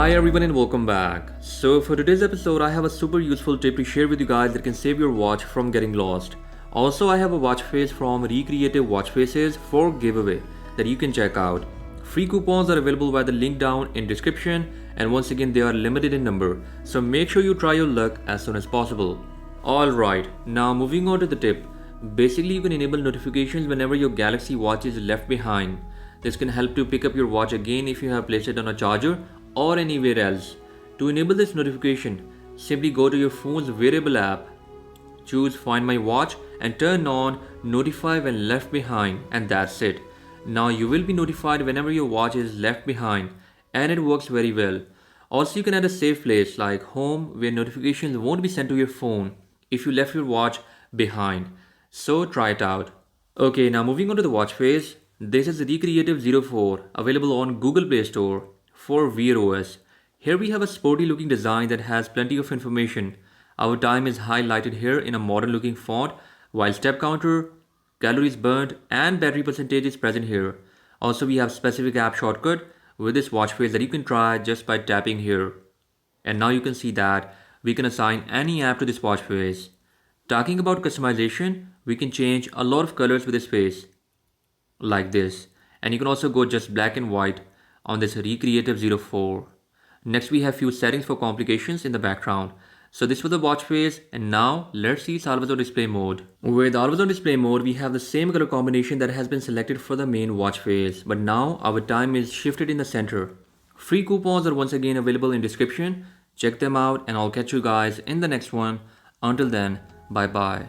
Hi everyone and welcome back. So for today's episode I have a super useful tip to share with you guys that can save your watch from getting lost. Also I have a watch face from Recreative Watch Faces for giveaway that you can check out. Free coupons are available by the link down in description, and once again they are limited in number, so make sure you try your luck as soon as possible. Alright, now moving on to the tip. Basically you can enable notifications whenever your Galaxy watch is left behind. This can help to pick up your watch again if you have placed it on a charger or anywhere else. To enable this notification, simply go to your phone's wearable app, choose Find My Watch and turn on Notify When Left Behind, and that's it. Now you will be notified whenever your watch is left behind, and it works very well. Also you can add a safe place like home where notifications won't be sent to your phone if you left your watch behind. So try it out. Okay, now moving on to the watch face. This is Recreative 04, available on Google Play Store for Wear OS. Here we have a sporty looking design that has plenty of information. Our time is highlighted here in a modern looking font, while step counter, calories burned and battery percentage is present here. Also we have specific app shortcut with this watch face that you can try just by tapping here. And now you can see that we can assign any app to this watch face. Talking about customization, we can change a lot of colors with this face, like this. And you can also go just black and white on this Recreative 04. Next we have few settings for complications in the background. So this was the watch face, and now let's see its always on display mode. With always on display mode we have the same color combination that has been selected for the main watch face, but now our time is shifted in the center. Free coupons are once again available in description. Check them out and I'll catch you guys in the next one. Until then, bye bye.